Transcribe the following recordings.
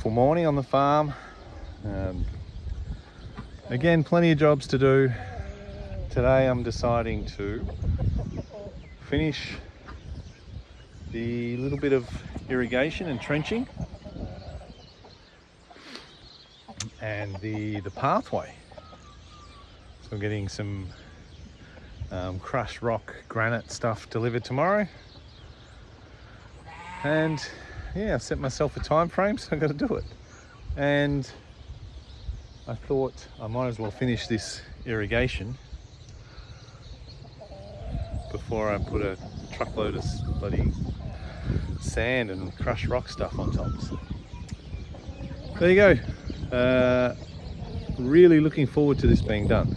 beautiful morning on the farm. Again, plenty of jobs to do. Today I'm deciding to finish the little bit of irrigation and trenching and the pathway. So I'm getting some crushed rock granite stuff delivered tomorrow. And yeah, I've set myself a time frame, so I've got to do it. And I thought I might as well finish this irrigation before I put a truckload of bloody sand and crushed rock stuff on top. So there you go. Really looking forward to this being done.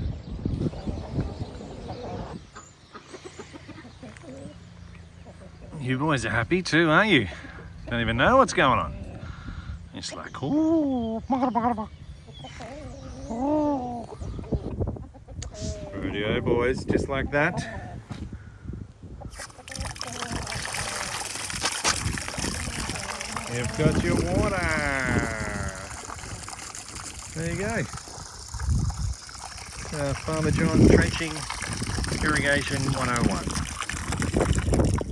You boys are happy too, aren't you? Don't even know what's going on. It's like, ooh. Radio boys, just like that. You've got your water. There you go. Farmer John trenching irrigation 101.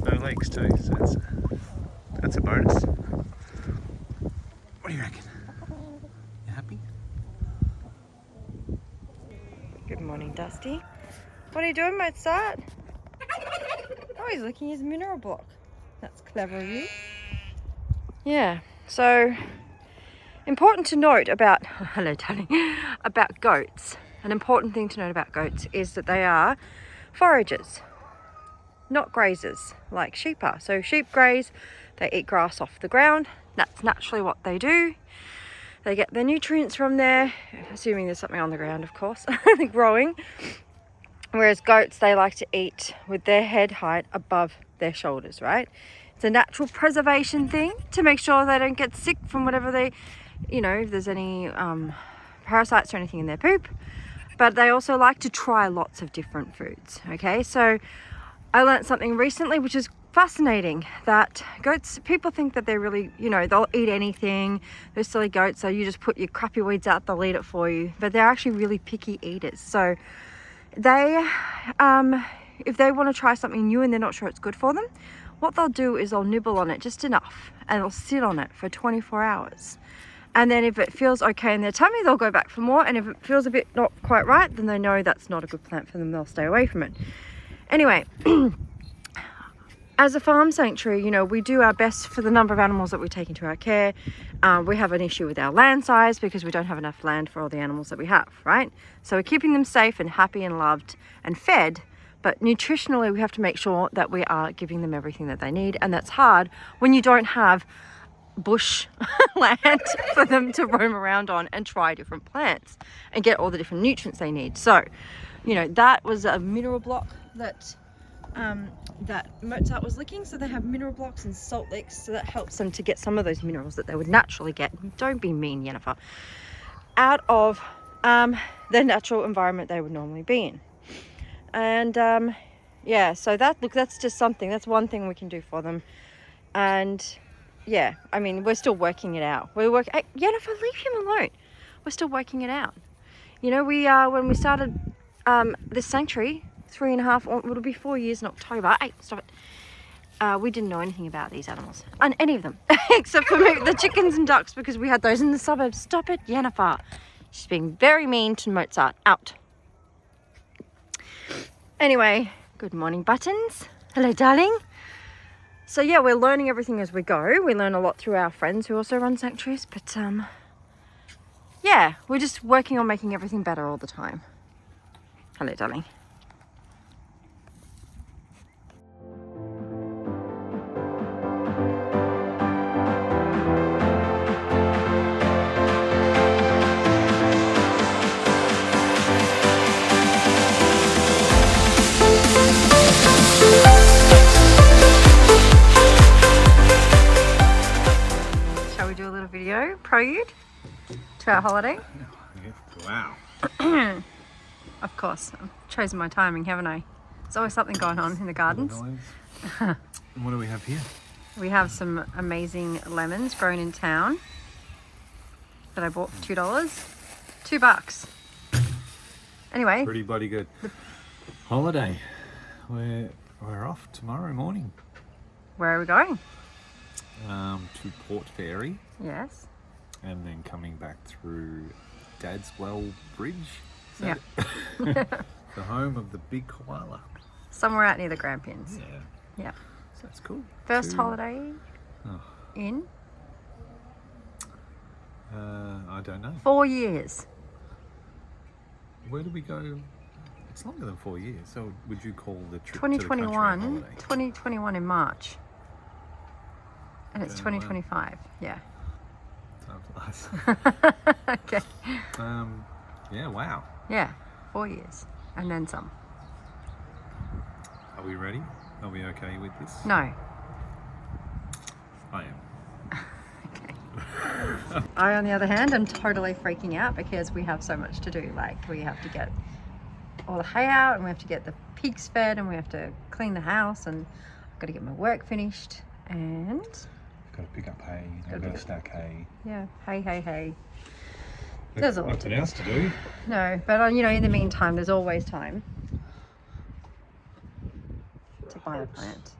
No leaks too, so that's a bonus. What do you reckon? You happy? Good morning, Dusty. What are you doing, Mozart? Oh, he's licking his mineral block. That's clever of you. Yeah, so important to note about, hello darling, about goats. An important thing to note about goats is that they are foragers, not grazers like sheep are. So sheep graze, they eat grass off the ground. That's naturally what they do. They get their nutrients from there, assuming there's something on the ground, of course, growing. Whereas goats, they like to eat with their head height above their shoulders, right? It's a natural preservation thing to make sure they don't get sick from whatever they, if there's any parasites or anything in their poop. But they also like to try lots of different foods, okay? So I learned something recently, which is fascinating, that goats, people think that they're really, they'll eat anything. They're silly goats, so you just put your crappy weeds out, they'll eat it for you. But they're actually really picky eaters. So they, if they want to try something new and they're not sure it's good for them, what they'll do is they'll nibble on it just enough and they'll sit on it for 24 hours. And then if it feels okay in their tummy, they'll go back for more. And if it feels a bit not quite right, then they know that's not a good plant for them. They'll stay away from it. Anyway, as a farm sanctuary, we do our best for the number of animals that we take into our care. We have an issue with our land size because we don't have enough land for all the animals that we have, right? So we're keeping them safe and happy and loved and fed. But nutritionally, we have to make sure that we are giving them everything that they need. And that's hard when you don't have bush land for them to roam around on and try different plants and get all the different nutrients they need. So, that was a mineral block that Mozart was licking. So they have mineral blocks and salt licks, so that helps them to get some of those minerals that they would naturally get. Don't be mean, Jennifer. Out of their natural environment they would normally be in. And yeah, so that's just something. That's one thing we can do for them. And yeah, we're still working it out. Hey, Jennifer, leave him alone. We're still working it out. When we started this sanctuary, 3.5, it'll be 4 years in October. Hey, stop it. We didn't know anything about these animals, and any of them, except for maybe the chickens and ducks, because we had those in the suburbs. Stop it, Jennifer. She's being very mean to Mozart. Out. Anyway, good morning, Buttons. Hello, darling. So yeah, we're learning everything as we go. We learn a lot through our friends who also run sanctuaries, but yeah, we're just working on making everything better all the time. Hello, darling. Video prelude to our holiday. Wow. Of course, I've chosen my timing, haven't I? There's always something going on in the gardens. And what do we have here? We have some amazing lemons grown in town. that I bought for $2. $2. Anyway. Pretty bloody good. Holiday. We're off tomorrow morning. Where are we going? To Port Fairy. Yes. And then coming back through Dadswells Bridge. Yeah. The home of the big koala. Somewhere out near the Grampians. Yeah. Yeah. So that's cool. First holiday in? I don't know. 4 years. Where do we go? It's longer than 4 years. So would you call the trip 2021, to the country a holiday? 2021 in March. And it's Okay, 2025. Yeah. Time flies. Okay. Yeah, wow. Yeah, 4 years. And then some. Are we ready? Are we okay with this? No. I am. I, on the other hand, am totally freaking out because we have so much to do. Like, we have to get all the hay out, and we have to get the pigs fed, and we have to clean the house, and I've got to get my work finished, and Got to pick up hay. I've got to stack hay. yeah, hay. There's a lot Nothing else to do. No, but you know, in the meantime, there's always time to buy a plant.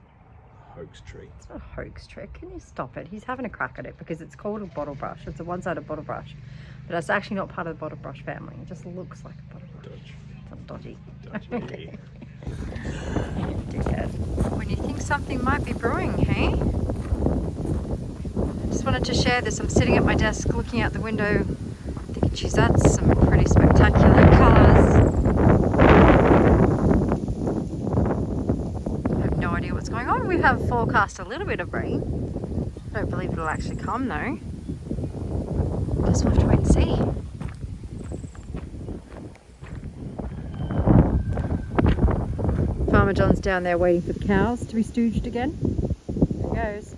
Hoax tree. It's not a hoax trick. Can you stop it? He's having a crack at it because it's called a bottle brush. It's a one-sided bottle brush, but it's actually not part of the bottle brush family. It just looks like a bottle brush. Dodge. It's not dodgy. Dodgy. Dickhead. When you think something might be brewing, hey? Just wanted to share this. I'm sitting at my desk looking out the window thinking, geez, that's some pretty spectacular colours. I have no idea what's going on. We have forecast a little bit of rain. I don't believe it'll actually come though. Just have to wait and see. Farmer John's down there waiting for the cows to be stooged again. There he goes.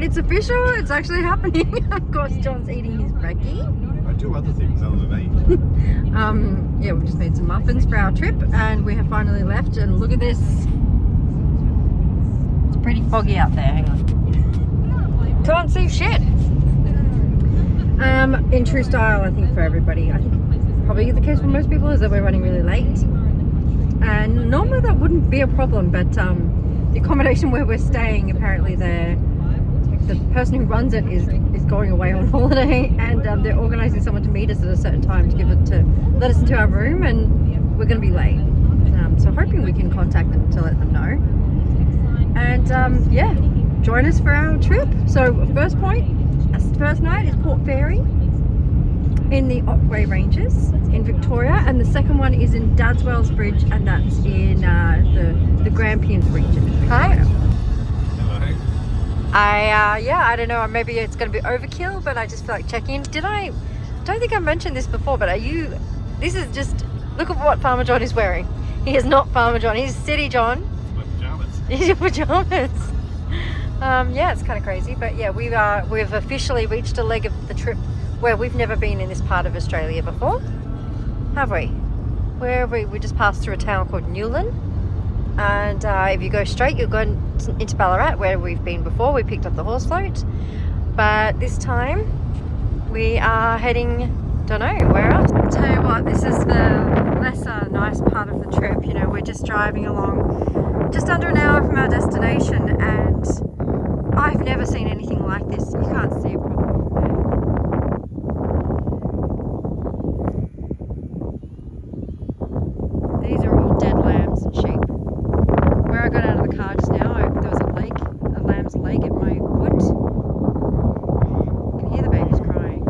It's official, it's actually happening. Of course, John's eating his brekkie. I do other things other than eat. Yeah, we just made some muffins for our trip and we have finally left, and look at this. It's pretty foggy out there, hang on. Can't see shit. In true style, I think, for everybody. I think probably the case for most people is that we're running really late. And normally that wouldn't be a problem, but the accommodation where we're staying, apparently the person who runs it is going away on holiday, and they're organising someone to meet us at a certain time to let us into our room, and we're going to be late. So hoping we can contact them to let them know. And yeah, join us for our trip. So first night is Port Fairy in the Otway Ranges in Victoria, and the second one is in Dadswells Bridge, and that's in the Grampians region. Hi. I don't know, maybe it's going to be overkill, but I just feel like checking in. Don't think I mentioned this before, but this is just, look at what Farmer John is wearing. He is not Farmer John, he's City John. It's my pajamas. He's your pajamas. Yeah, it's kind of crazy, but yeah, we've officially reached a leg of the trip where we've never been in this part of Australia before, have we? Where have we? We just passed through a town called Newland. And if you go straight, you'll go into Ballarat, where we've been before. We picked up the horse float, but this time we are heading, don't know where else. I'll tell you what, this is the lesser nice part of the trip. You know, we're just driving along just under an hour from our destination, and I've never seen anything like this. You can't see it properly. These are all dead lambs and sheep. Where I got out of the car just now, there was a lamb's leg at my foot. You can hear the babies crying.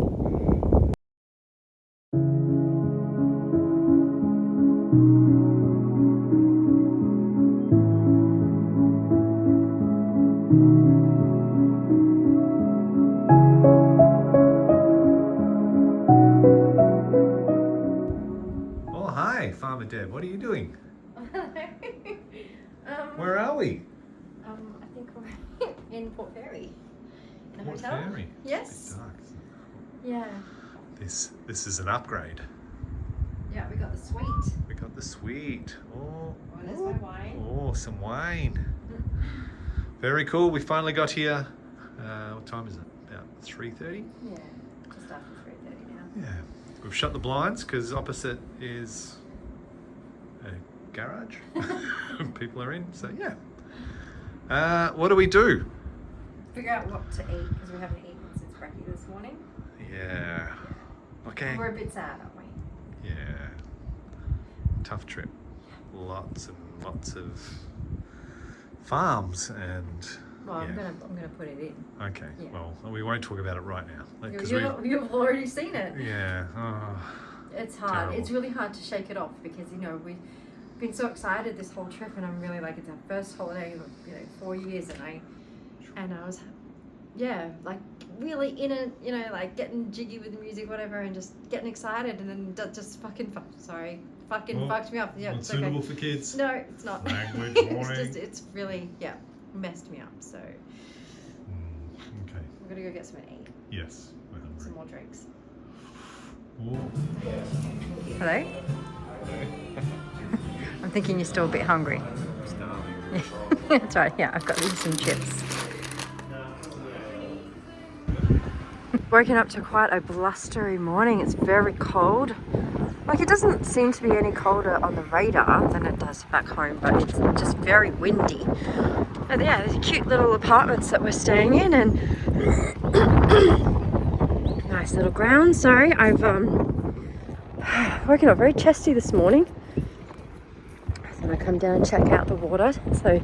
Hi, Farmer Deb. What are you doing? Hello. Where are we? I think we're in Port Fairy. In a Port hotel. Fairy. Yes. It's a bit dark, isn't it? Yeah. This is an upgrade. Yeah, we got the sweet. We got the sweet. Oh, There's my wine. oh, some wine. Very cool. We finally got here. What time is it? About 3:30? Yeah, just after 3:30 now. Yeah. We've shut the blinds because opposite is a garage. People are in, so yeah. What do we do? Figure out what to eat because we haven't eaten since brekkie this morning. Yeah. Okay. We're a bit sad, aren't we? Yeah. Tough trip. Lots and lots of farms and. Well, yeah. I'm gonna put it in. Okay. Yeah. Well, we won't talk about it right now. You've already seen it. Yeah. Oh, It's hard. terrible. It's really hard to shake it off because we've been so excited this whole trip, and I'm really like it's our first holiday in 4 years, and I was like really in it, like getting jiggy with the music, whatever, and just getting excited, and then that just fucked me up. Yeah, Not it's suitable okay. for kids. No, it's not. Language warning. It's really messed me up. So Okay. we're gonna go get something to eat, Yes. We're hungry. some more drinks. Oh. Hello. I'm thinking you're still a bit hungry. Starving. That's right. Yeah, I've got these some chips. Woken up to quite a blustery morning. It's very cold. Like it doesn't seem to be any colder on the radar than it does back home, but it's just very windy. And yeah, there's cute little apartments that we're staying in, and nice little grounds. Sorry, I've woken up very chesty this morning. So I come down and check out the water. So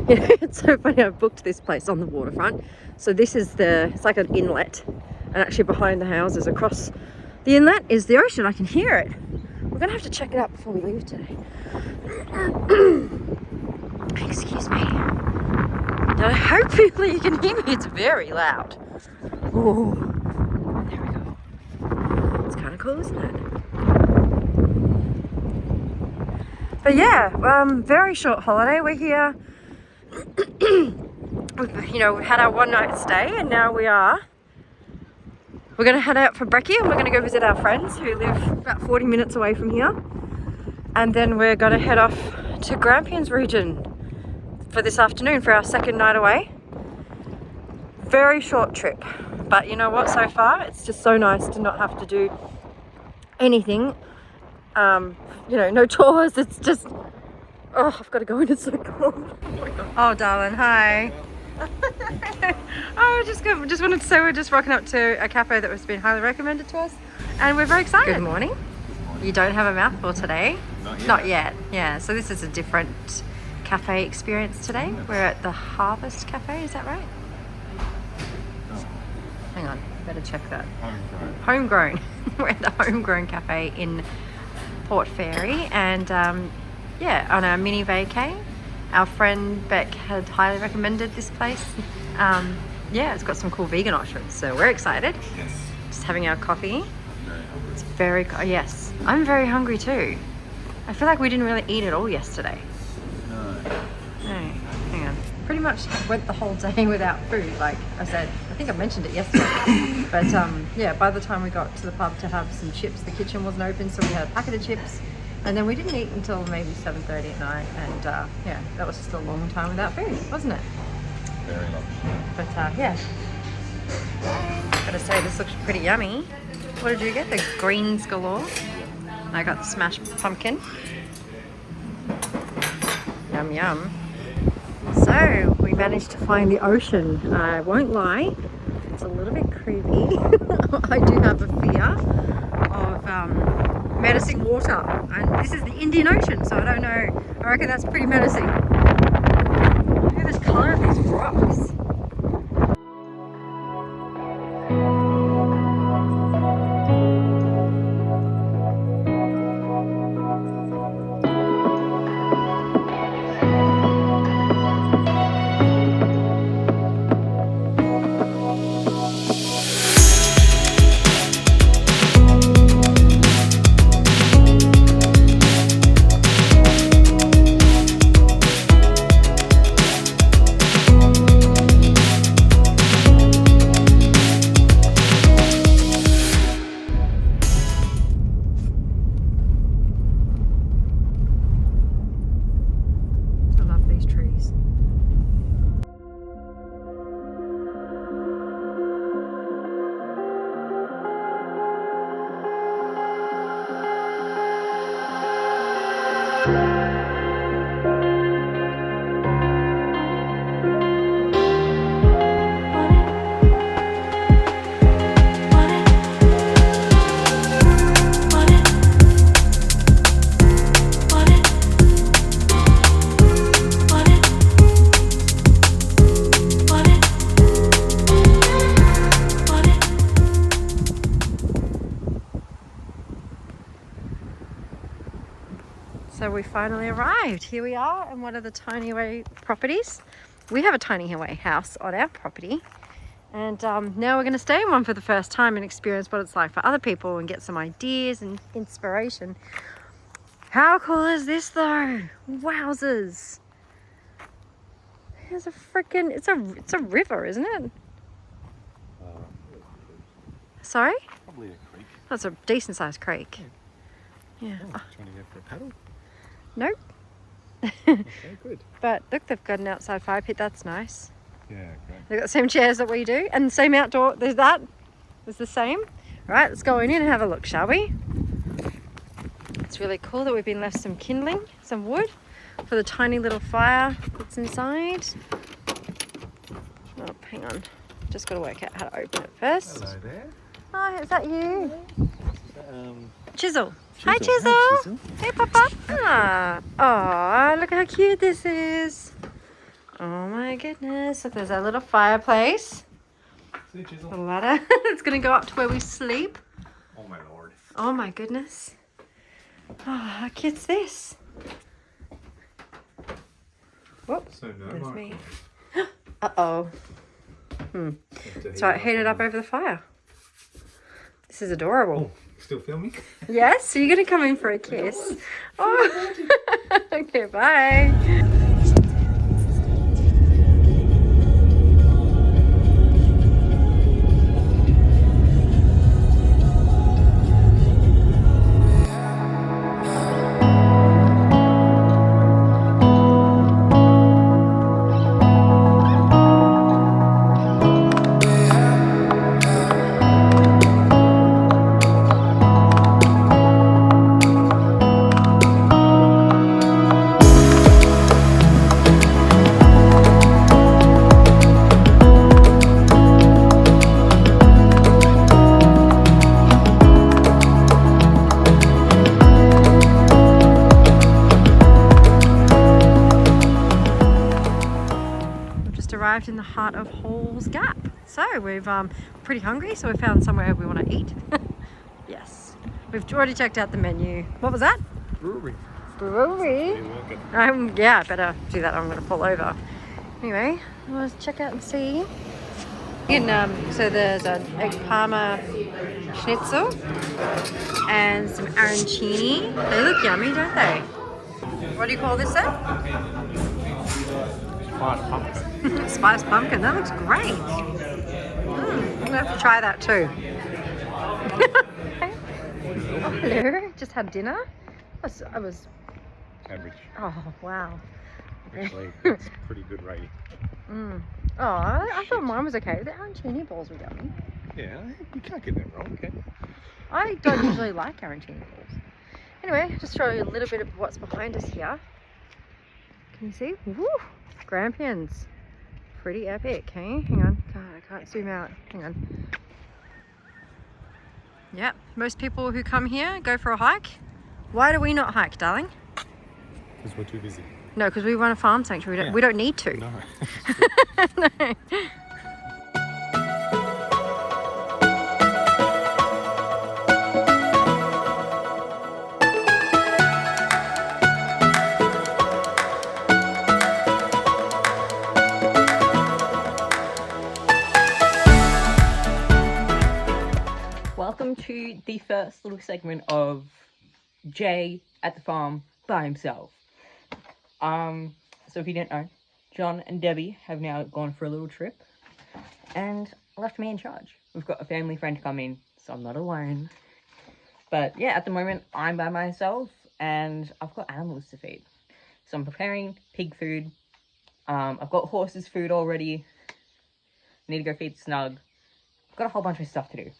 it's so funny. I've booked this place on the waterfront. So this is it's like an inlet, and actually behind the houses across the inlet is the ocean. I can hear it. We're gonna have to check it out before we leave today. Excuse me. Now, hopefully you can hear me. It's very loud. Oh, there we go. It's kind of cool, isn't it? But yeah, very short holiday. We're here. We've had our one night stay, and now we're going to head out for brekkie, and we're going to go visit our friends who live about 40 minutes away from here. And then we're going to head off to Grampians region for this afternoon for our second night away. Very short trip, but you know what, so far it's just so nice to not have to do anything. No chores. It's just, I've got to go in, it's so cold. Oh my God. Oh darling, hi. I just wanted to say we're just rocking up to a cafe that has been highly recommended to us, and we're very excited. Good morning. You don't have a mouthful today? Not yet. Yeah, so this is a different cafe experience today. We're at the Harvest Cafe, is that right? Oh. Hang on, better check that. Homegrown. Homegrown. We're at the Homegrown Cafe in Port Fairy, and on our mini vacay. Our friend Beck had highly recommended this place. It's got some cool vegan options, so we're excited. Yes. Just having our coffee. Very hungry. Yes, I'm very hungry too. I feel like we didn't really eat at all yesterday. No. No, hang on. Pretty much went the whole day without food. Like I said, I think I mentioned it yesterday. But by the time we got to the pub to have some chips, the kitchen wasn't open, so we had a packet of chips. And then we didn't eat until maybe 7:30 at night, and that was just a long time without food, wasn't it? Very long. But gotta say this looks pretty yummy. What did you get? The greens galore. I got the smashed pumpkin. Yum yum. So we managed to find the ocean. I won't lie, it's a little bit creepy. I do have a fear of menacing water, and this is the Indian Ocean, so I don't know. I reckon that's pretty menacing. Look at this colour of these rocks. So we finally arrived. Here we are in one of the Tiny Away properties. We have a Tiny Away house on our property. And now we're going to stay in one for the first time and experience what it's like for other people and get some ideas and inspiration. How cool is this though? Wowzers. There's a freaking, it's a river, isn't it? Sorry? Probably a creek. That's a decent sized creek. Yeah. Oh, trying to go for a paddle? Nope. Okay, good. But look, they've got an outside fire pit. That's nice. Yeah, great. They've got the same chairs that we do, and the same outdoor. There's that. It's the same. All right, let's go in and have a look, shall we? It's really cool that we've been left some kindling, some wood, for the tiny little fire that's inside. Oh, hang on. Just got to work out how to open it first. Hello there. Oh, is that you? Chisel. Chisel. Hi, Chisel. Hey, Papa. Ah. Oh, look how cute this is. Oh my goodness. Look, there's our little fireplace. See, Chisel. The ladder. It's going to go up to where we sleep. Oh my lord. Oh my goodness. Oh, how cute's this? Whoops. So no There's Mark. me. Uh-oh. So I heat it up over the fire. This is adorable. Oh, still filming? Yes, so you're going to come in for a kiss. Oh. Okay, bye. Arrived in the heart of Hall's Gap. So we've pretty hungry, so we found somewhere we want to eat. Yes, we've already checked out the menu. What was that? Brewery. Brewery. Yeah, I better do that. I'm going to pull over. Anyway, let's check out and see. And so there's an egg parma schnitzel and some arancini. They look yummy, don't they? What do you call this, sir? Spiced pumpkin. Spiced pumpkin. That looks great. I'm gonna have to try that too. Oh, hello. Just had dinner. I was. Average. Oh wow. Actually, it's pretty good rating. Oh, I thought mine was okay. The arancini balls were yummy. Yeah, you can't get that wrong, okay? I don't usually like arancini balls. Anyway, just show you a little bit of what's behind us here. Can you see? Woo! Grampians. Pretty epic, hey? Hang on. God, I can't zoom out. Hang on. Yep, most people who come here go for a hike. Why do we not hike, darling? Because we're too busy. No, because we run a farm sanctuary. We don't need to. No. No. Welcome to the first little segment of Jay at the farm by himself. So if you didn't know, John and Debbie have now gone for a little trip and left me in charge. We've got a family friend to come in, so I'm not alone. But yeah, at the moment I'm by myself and I've got animals to feed. So I'm preparing pig food. I've got horses food already. Need to go feed Snug. I've got a whole bunch of stuff to do.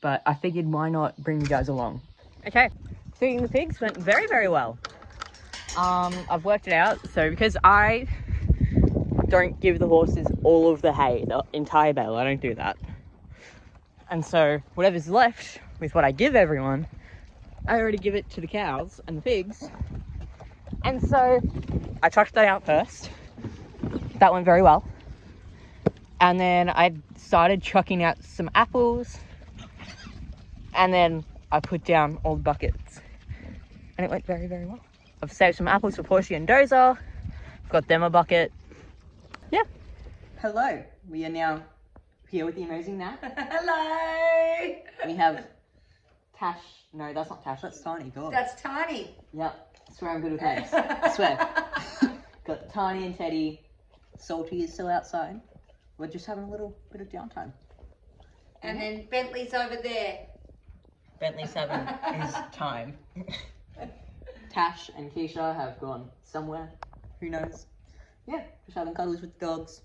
But I figured why not bring you guys along. Okay, feeding the pigs went very, very well. I've worked it out. So because I don't give the horses all of the hay, the entire bale, I don't do that. And so whatever's left with what I give everyone, I already give it to the cows and the pigs. And so I trucked that out first. That went very well. And then I started chucking out some apples. And then I put down all the buckets. And it went very, very well. I've saved some apples for Portia and Dozer. I've got them a bucket. Yeah. Hello. We are now here with the amazing Nat. Hello. We have Tash. No, that's not Tash. That's Tiny. God. That's Tiny. Yep. I swear I'm good with names. I swear. Got Tiny and Teddy. Salty is still outside. We're just having a little bit of downtime. And then Bentley's over there. Bentley's having his time. Tash and Keisha have gone somewhere. Who knows? Yeah, just having cuddles with the dogs.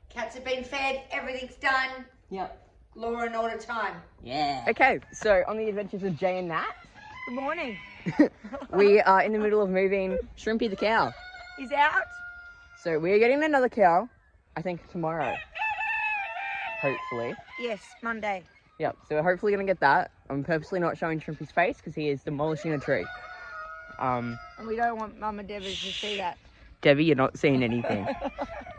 Cats have been fed. Everything's done. Yep. Law and order time. Yeah. Okay, so on the adventures of Jay and Nat. Good morning. We are in the middle of moving Shrimpie the cow. He's out. So we're getting another cow, I think tomorrow. Hopefully. Yes, Monday. Yep, so we're hopefully going to get that. I'm purposely not showing Shrimpie's face because he is demolishing a tree. And we don't want Mama Debbie to see that. Debbie, you're not seeing anything.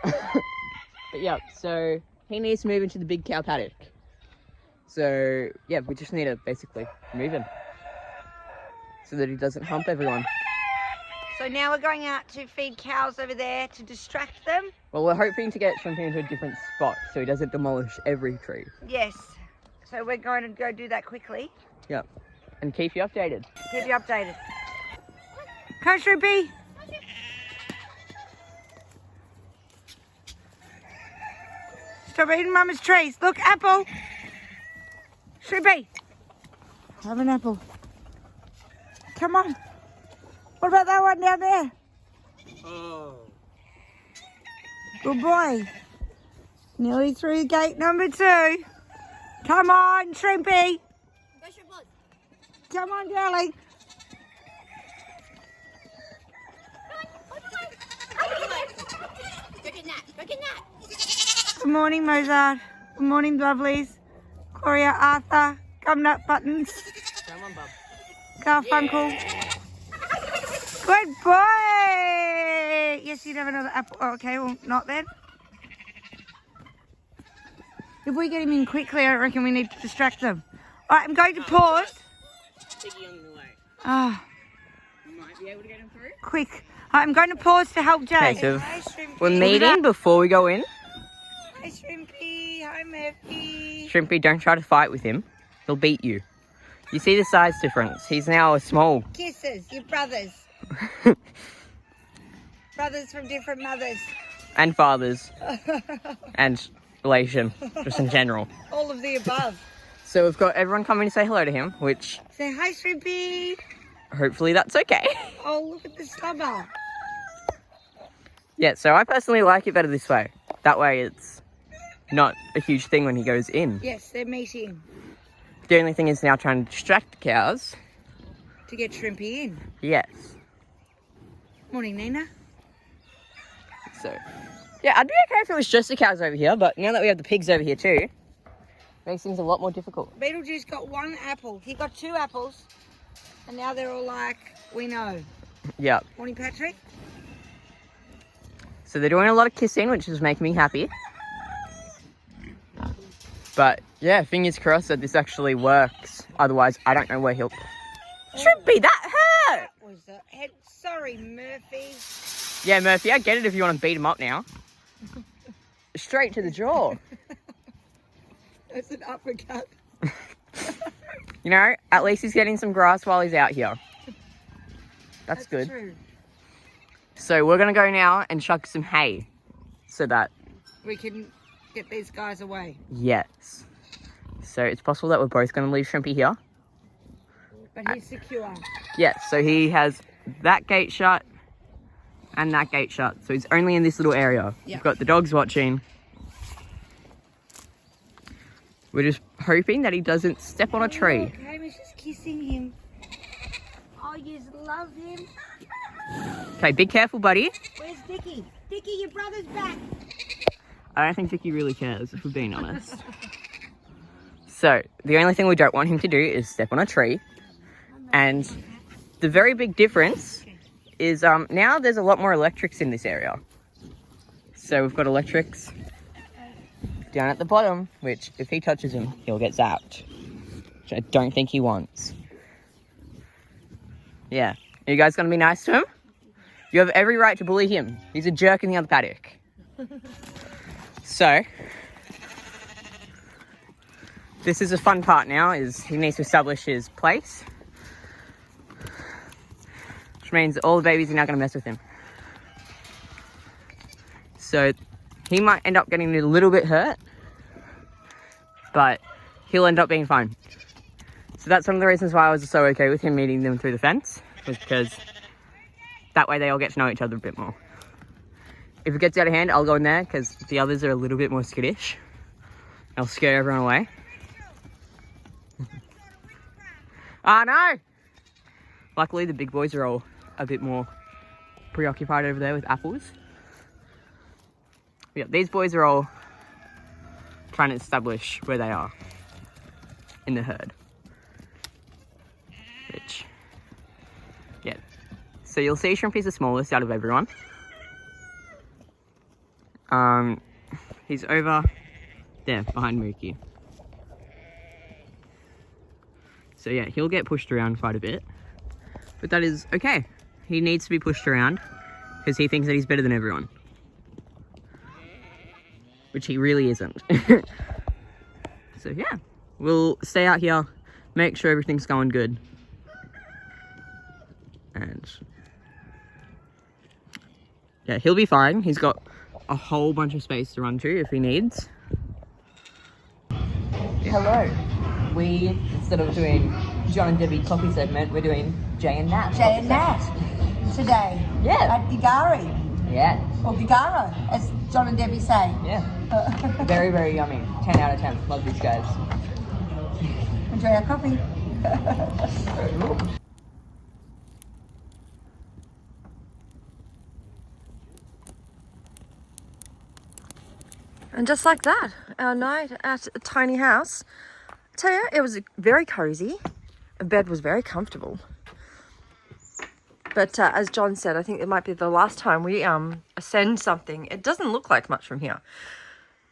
But yeah, so he needs to move into the big cow paddock. So yeah, we just need to basically move him so that he doesn't hump everyone. So now we're going out to feed cows over there to distract them. Well, we're hoping to get Shrimpie into a different spot so he doesn't demolish every tree. Yes. So we're going to go do that quickly. Yep. And keep you updated. Keep you updated. Come, Shrimpie. Stop eating Mama's trees. Look, apple. Shrimpie. Have an apple. Come on. What about that one down there? Oh. Good boy. Nearly through gate number 2. Come on, Shrimpie. Come on, darling. Good morning, Mozart. Good morning, lovelies. Gloria, Arthur, Gumnut Buttons, Come on, bub. Garfunkel. Good boy. Yes, you'd have another apple. Oh, okay, well, not then. If we get him in quickly, I reckon we need to distract them. All right, I'm going to pause. Piggy on the way. Ah, Might be able to get him through. quick. All right, I'm going to pause to help Jay. Okay, so Hi, Shrimpie. we're meeting before we go in. Hi, Shrimpie. Hi, Murphy. Shrimpie, don't try to fight with him. He'll beat you. You see the size difference. He's now a small. Kisses, your brothers. Brothers from different mothers. And fathers. And relation, just in general. All of the above. So we've got everyone coming to say hello to him, which Say hi, Shrimpie. hopefully that's okay. Oh, look at the stubber. Yeah, so I personally like it better this way. That way it's not a huge thing when he goes in. Yes, they're meeting The only thing is now trying to distract the cows. to get Shrimpie in. Yes. Morning, Nina. So, yeah, I'd be okay if it was just the cows over here, but now that we have the pigs over here too, makes things a lot more difficult. Beetlejuice got 1 apple. He got 2 apples. And now they're all like, we know. Yeah. Morning, Patrick. So they're doing a lot of kissing, which is making me happy. But, yeah, fingers crossed that this actually works. Otherwise, I don't know where he'll... Shrimpie, that hurt! That was the head. Sorry, Murphy. Yeah, Murphy, I get it if you want to beat him up now. Straight to the jaw. That's an uppercut. You know, at least he's getting some grass while he's out here. That's good. True. So we're going to go now and chuck some hay. So that, We can get these guys away. yes. So it's possible that we're both going to leave Shrimpie here. But he's secure. Yes, so he has that gate shut and that gate shut. So he's only in this little area. Yeah. We've got the dogs watching. We're just hoping that he doesn't step on a tree. Look, Hamish is kissing him. Oh, you love him. Okay, be careful, buddy. Where's Dickie? Dickie, your brother's back. I don't think Dickie really cares, if we're being honest. So, the only thing we don't want him to do is step on a tree. And the very big difference is now there's a lot more electrics in this area. So we've got electrics down at the bottom, which if he touches him, he'll get zapped. Which I don't think he wants. Yeah. Are you guys going to be nice to him? You have every right to bully him. He's a jerk in the other paddock. So, this is a fun part now, is he needs to establish his place. Which means all the babies are now going to mess with him. So, he might end up getting a little bit hurt, but he'll end up being fine. So that's one of the reasons why I was so okay with him meeting them through the fence, was because that way they all get to know each other a bit more. If it gets out of hand, I'll go in there because the others are a little bit more skittish. I'll scare everyone away. Ah, no! Luckily, the big boys are all a bit more preoccupied over there with apples. Yeah, these boys are all trying to establish where they are in the herd. Which, yeah. So you'll see Shrimpie's the smallest out of everyone. He's over there behind Mookie. So yeah, he'll get pushed around quite a bit. But that is okay. He needs to be pushed around because he thinks that he's better than everyone. Which he really isn't. So yeah, we'll stay out here, make sure everything's going good. And yeah, he'll be fine. He's got a whole bunch of space to run to if he needs. Hello. We, instead of doing John and Debbie coffee segment, we're doing Jay and Nat. Jay and Nat today. Yeah. At Gigari. Yeah. Or Gigara, as John and Debbie say. Yeah. Very, very yummy. 10 out of 10. Love these guys. Enjoy our coffee. And just like that, our night at a tiny house, I tell you, it was very cozy. The bed was very comfortable. But as John said, I think it might be the last time we ascend something. It doesn't look like much from here,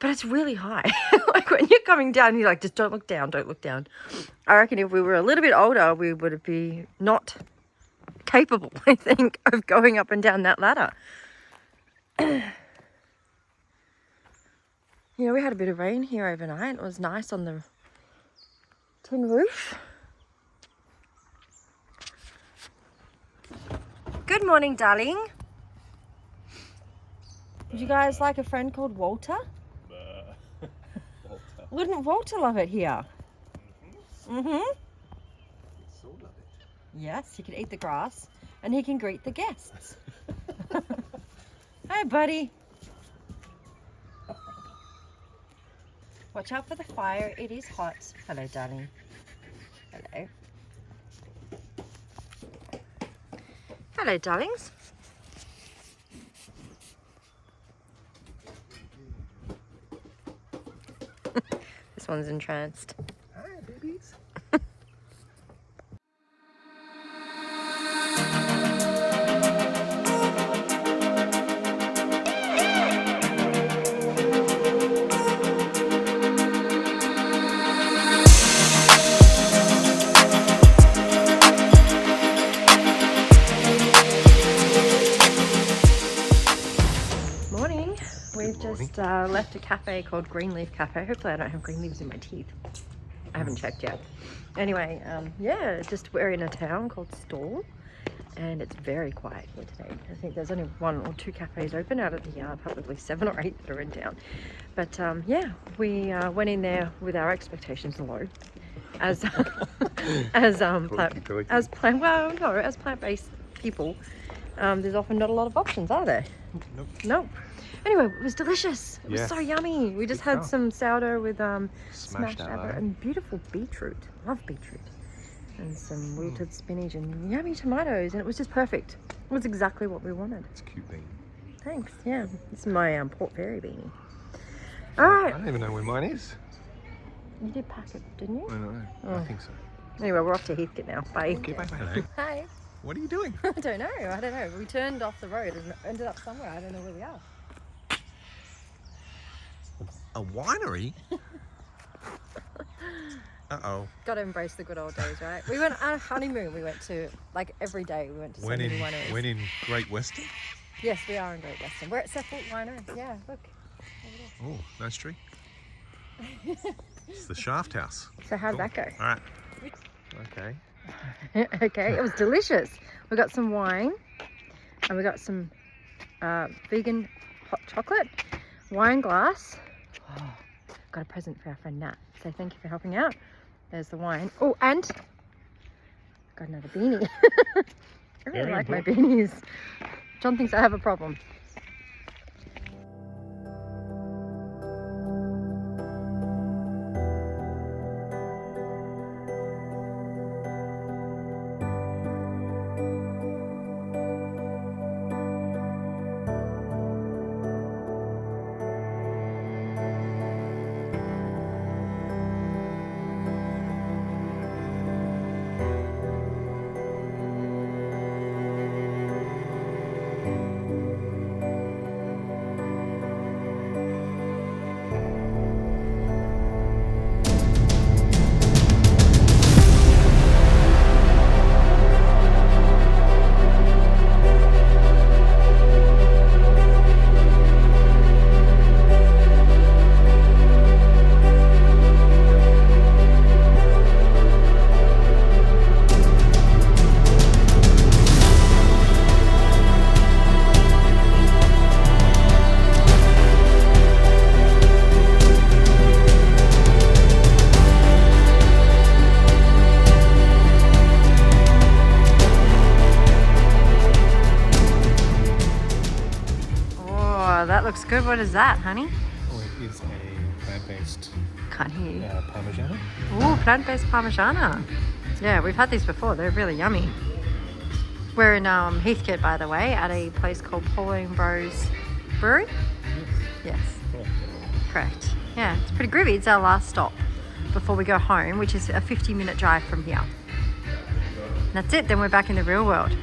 but it's really high. Like when you're coming down, you're like, just don't look down, don't look down. I reckon if we were a little bit older, we would be not capable, I think, of going up and down that ladder. You know, we had a bit of rain here overnight. It was nice on the tin roof. Good morning, darling. Would you guys like a friend called Walter? Walter. Wouldn't Walter love it here? Mm-hmm. Sort of it. Yes, he can eat the grass and he can greet the guests. Hi, buddy. Watch out for the fire. It is hot. Hello, darling. Hello. Hello, darlings. This one's entranced. Hi, babies. Just left a cafe called Greenleaf Cafe. Hopefully I don't have green leaves in my teeth. I haven't checked yet. Anyway, yeah, just we're in a town called Stall and it's very quiet here today. I think there's only 1 or 2 cafes open out of the probably 7 or 8 that are in town. But yeah, we went in there with our expectations low as plant-based people. There's often not a lot of options, are there? Nope. Nope. Anyway, it was delicious. It was Yes. so yummy. We just Good had stuff. some sourdough with Smashed avocado avocado. and beautiful beetroot. Love beetroot. and some wilted spinach and yummy tomatoes, and it was just perfect. It was exactly what we wanted. It's a cute bean. Thanks. Yeah, this is my Port Fairy beanie. All right. I don't even know where mine is. You did pack it, didn't you? I don't know. Oh. I think so. Anyway, we're off to Heathcote now. Bye. Okay, bye. Hello. Hi. What are you doing? I don't know. We turned off the road and ended up somewhere. I don't know where we are. A winery? Uh-oh. Got to embrace the good old days, right? We went on a honeymoon. We went to, like, every day we went to so many wineries. When in Great Western? Yes, we are in Great Western. We're at Seffield Winery. Yeah, look. Oh, nice tree. It's the Shaft House. So how'd that go? All right. Okay. Okay, it was delicious. We got some wine and we got some vegan hot chocolate, wine glass. Oh, got a present for our friend Nat. So thank you for helping out. There's the wine. Oh, and got another beanie. I really like my beanies. John thinks I have a problem. That looks good. What is that, honey? Oh, it is a plant-based Can't hear you. Parmigiana. Ooh, plant-based Parmigiana. Yeah, we've had these before. They're really yummy. We're in Heathcote, by the way, at a place called Pauline Bros Brewery. Yes. Cool. Correct. Yeah, it's pretty groovy. It's our last stop before we go home, which is a 50-minute drive from here. And that's it. Then we're back in the real world.